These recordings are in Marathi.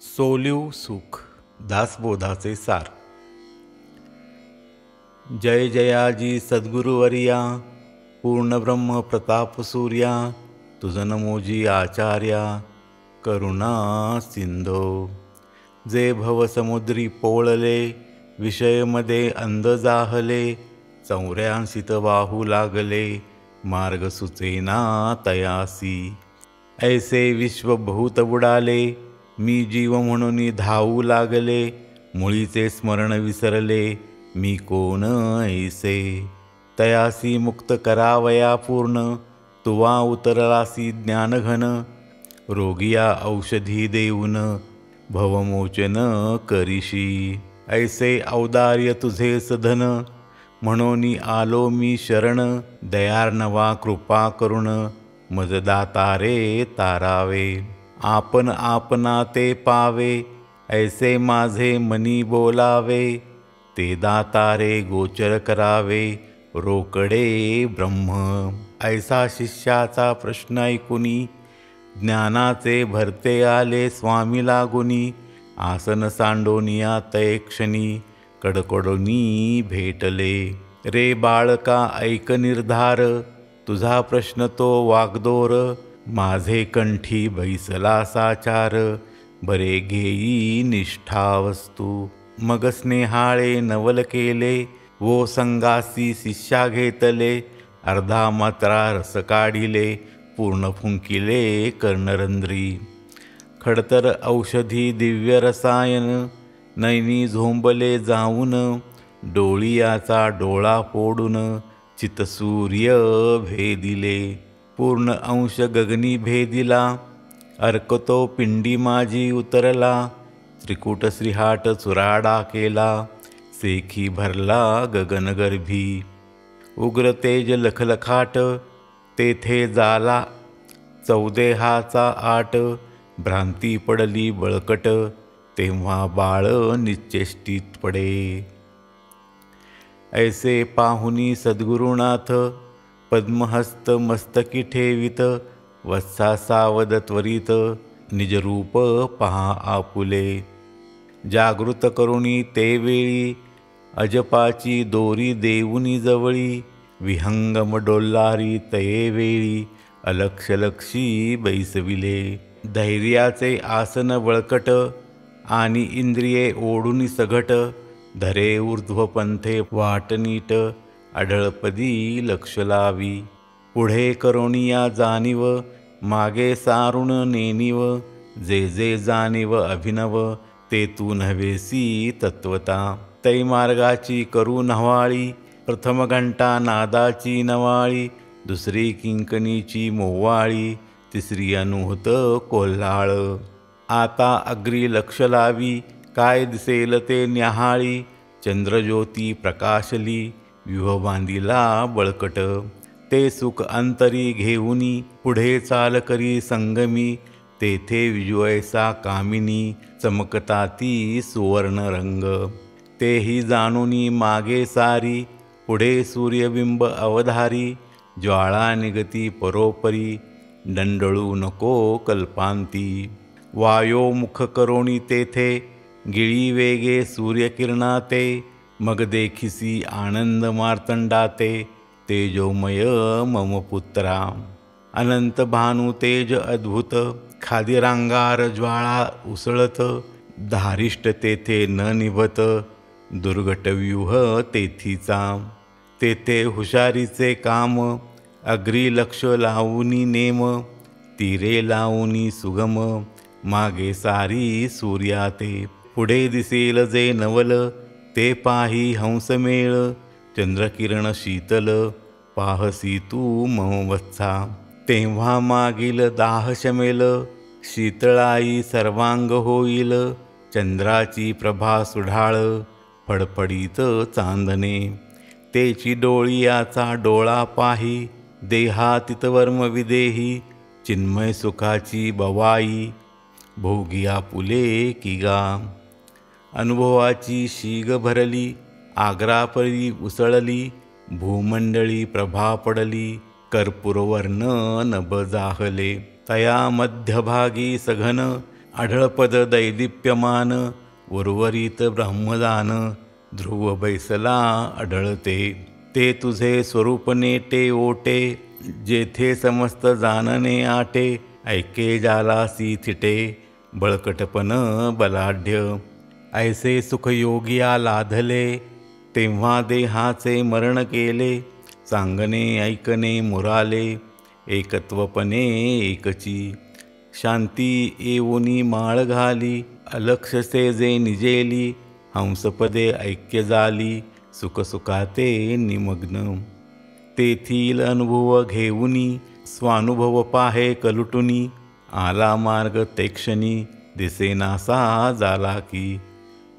सोलिव सुख दासबोधाचे सार. जय जयाजी सद्गुरुवर्या, पूर्णब्रह्म प्रताप सूर्या, तुझ नमोजी आचार्या, करुणा सिंधो. जे भवसमुद्री पोळले, विषयमध्ये अंध जाहले, 84 वाहू लागले, मार्ग सुचेना तयासी. ऐसे विश्वभूत बुडाले, मी जीव म्हणून धावू लागले, मुळीचे स्मरण विसरले, मी कोण ऐसे. तयासी मुक्त करावया पूर्ण, तुवा उतरलासी ज्ञानघन, रोगिया औषधी देऊन, भवमोचन करीशी. ऐसे औदार्य तुझे सधन, म्हणून आलो मी शरण, दयार्णवा कृपा करुण, मज दातारे तारावे. आपण आपना ते पावे, ऐसे माझे मनी बोलावे, ते दातारे गोचर करावे, रोकडे ब्रह्म. ऐसा शिष्याचा प्रश्न ऐकुनी, ज्ञानाचे भरते आले स्वामी लागुनी, आसन सांडोनिया तय क्षणी, कडकडोनी भेटले. रे बाळका ऐक निर्धार, तुझा प्रश्न तो वागदोर, माझे कंठी बैसला साचार, बरे घेई निष्ठावस्तू. मग स्नेहाळे नवल केले, वो संगासी शिष्या घेतले, अर्धा मात्रा रस काढिले, पूर्ण फुंकिले कर्णरंध्री. खडतर औषधी दिव्य रसायन, नैनी झोंबले जाऊन, डोळियाचा डोळा फोडून, चितसूर्य भेदिले. पूर्ण अंश गगनी भेदिला, अर्कतो पिंडी माझी उतरला, त्रिकूट श्रीहाट चुराडा केला, सेखी भरला गगनगर्भी. उग्र तेज लखलखाट, तेथे जाला चौदेहाचा आट, भ्रांती पडली बळकट, तेव्हा बाळ निश्चेष्टित पडे. ऐसे पाहुनी सद्गुरुनाथ, पद्महस्त मस्तकी ठेवित, वत्सा सावध त्वरित, निजरूप पहा आपुले. जागृत करुणी ते वेळी, अजपाची दोरी देऊनी जवळी, विहंगम डोल्लारी तये वेळी, अलक्षलक्षी बैसविले. धैर्याचे आसन बळकट, आणि इंद्रिये ओढून सघट, धरे ऊर्ध्वपंथे वाट नीट, आढळपदी लक्ष लावी. पुढे करुणिया जाणीव, मागे सारुण नेणीव, जे जे जाणीव अभिनव, ते तू नव्हेसी तत्वता. तै मार्गाची करू नव्हाळी, प्रथम घंटा नादाची नवाळी, दुसरी किंकणीची मोवाळी, तिसरी अनुहत कोल्हाळ. आता अग्री लक्ष लावी, काय दिसेल ते न्याहाळी, चंद्रज्योती प्रकाशली, व्यूह बांधिला बळकट. ते सुख अंतरी घेऊनी, पुढे चाल करी संगमी, तेथे विजयसा कामिनी, चमकता ती सुवर्ण रंग. तेही जाणुनी मागे सारी, पुढे सूर्यबिंब अवधारी, ज्वाळा निगती परोपरी, दंडळू नको कल्पांती. वायोमुख करोणी तेथे, गिळी वेगे सूर्यकिरणाते, मग देखिसी आनंद मार्तंडाते, तेजोमय मम पुत्रा. अनंत भानु तेज अद्भुत, खादिरांगार ज्वाळा उसळत, धारिष्ट तेथे न निभत, दुर्घट व्यूह तेथीचा. तेथे हुशारीचे काम, अग्री लक्ष लावूनी नेम, तीरे लावूनी सुगम, मागे सारी सूर्याते. पुढे दिसेल जे नवल, ते पाही हंसमेळ, चंद्रकिरण शीतल, पाहसी तू मम वत्सा. तेव्हा मागील दाह शमेल, शीतळाई सर्वांग होईल, चंद्राची प्रभा सुढाळ, फडफडीत चांदणे. तेची डोळियाचा डोळा पाही, देहातीतवर्म विदेही, चिन्मय सुखाची बवाई, भोगिया पुले की गा. अनुभवाची शीग भरली, आग्रापरी उसळली, भूमंडळी प्रभा पडली, कर्पूरवर्ण नभ जाहले. तया मध्यभागी सघन, आढळपद दैदिप्यमान उर्वरित ब्रह्मदान ध्रुव बैसला आढळते. ते तुझे स्वरूप नेटे ओटे जेथे समस्त जानने आटे ऐके जालासी थिटे बळकटपण बलाढ्य. ऐसे सुखयोगिया लाधले तेव्हा देहाचे मरण केले सांगणे ऐकणे मुराले एकत्वपणे एकची. शांती येऊनी माळ घाली अलक्षसे जे निजेली हंसपदे ऐक्य झाली सुखसुखाते निमग्न. तेथील अनुभव घेऊनी स्वानुभव पाहे कलुटुनी आला मार्ग ते क्षणी दिसेनासा झाला की.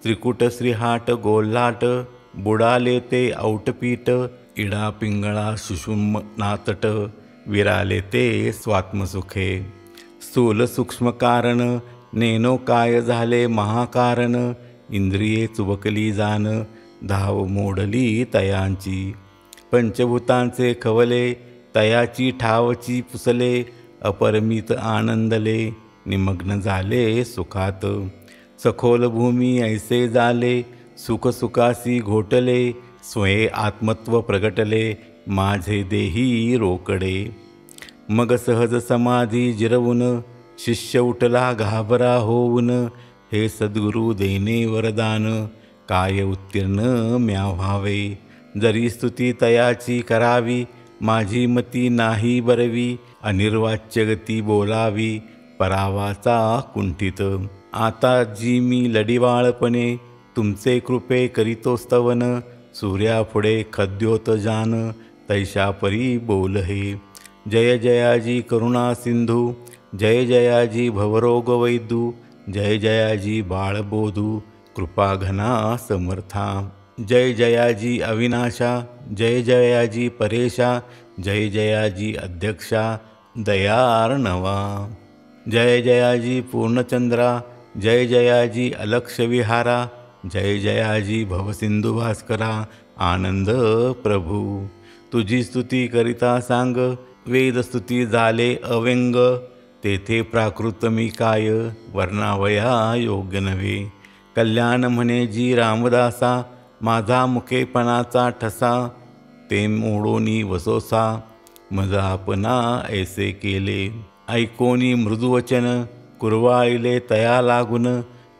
त्रिकुट श्रीहाट गोल्हाट बुडाले ते औटपीठ इडा पिंगळा सुषुम नातट विराले ते स्वात्मसुखे. स्थूल सूक्ष्म कारण नेनो काय झाले महाकारण इंद्रिये चुबकली जान धाव मोडली तयांची. पंचभूतांचे खवले तयाची ठावची पुसले अपरमित आनंदले निमग्न झाले सुखात. सखोल भूमी ऐसे झाले सुखसुखासी घोटले स्वये आत्मत्व प्रगटले माझे देही रोकडे. मग सहज समाधी जिरवून शिष्य उठला घाबरा होऊन हे सद्गुरु देणे वरदान काय उत्तीर्ण म्या व्हावे. जरी स्तुती तयाची करावी माझी मती नाही बरवी अनिर्वाच्य गती बोलावी परावाचा कुंठित. आता जी मी लढिवाळपणे तुमचे कृपे करीतो स्तवन सूर्यापुढे खद्योत जान तैशा परी बोल हे. जय जयाजी करुणा सिंधू जय जयाजी भवरोग वैदू जय जयाजी बाळबोधू कृपा घना समर्था. जय जयाजी अविनाशा जय जयाजी परेशा जय जयाजी अध्यक्षा दयार्णवा. जय जयाजी पूर्णचंद्रा जय जयाजी अलक्ष विहारा जय जयाजी भवसिंधू भास्करा आनंद प्रभू. तुझी स्तुती करिता सांग वेदस्तुती झाले अव्यंग तेथे प्राकृत मी काय वर्णावया योग्य नव्हे. कल्याण म्हणे जी रामदासा माझा मुखेपणाचा ठसा ते मोडोनी वसोसा मजा आपणा ऐसे केले. ऐकोनी मृदुवचन कुरवाळिले तया लागून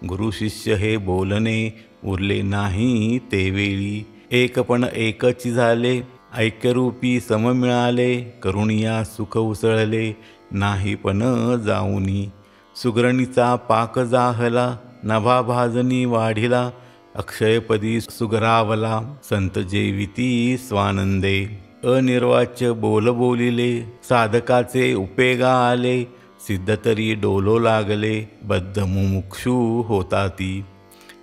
गुरु शिष्य हे बोलणे उरले नाही ते वेळी. एकपण एकची झाले ऐक्यरूपी सम मिळाले करुणिया सुख उसळले नाही पण जाऊनी. सुगरणीचा पाक जाहला नभा भाजनी वाढिला अक्षयपदी सुगरावला संत जेविती स्वानंदे. अनिर्वाच्य बोल बोलिले साधकाचे उपेगा आले सिद्ध तरी डोलो लागले बद्ध मुमुक्षू होता ती.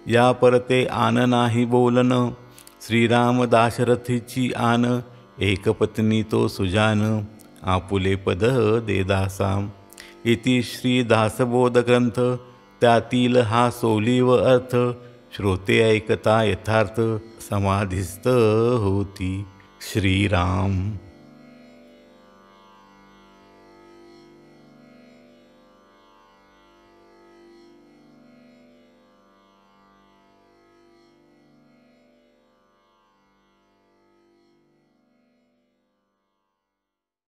या परते आन नाही बोलन श्रीराम दाशरथीची आन एक पत्नी तो सुजान आपुले पद दे दासा. इति श्री दासबोध ग्रंथ त्यातील हा सोलीव अर्थ श्रोते ऐकता यथार्थ समाधिस्थ होती. श्रीराम.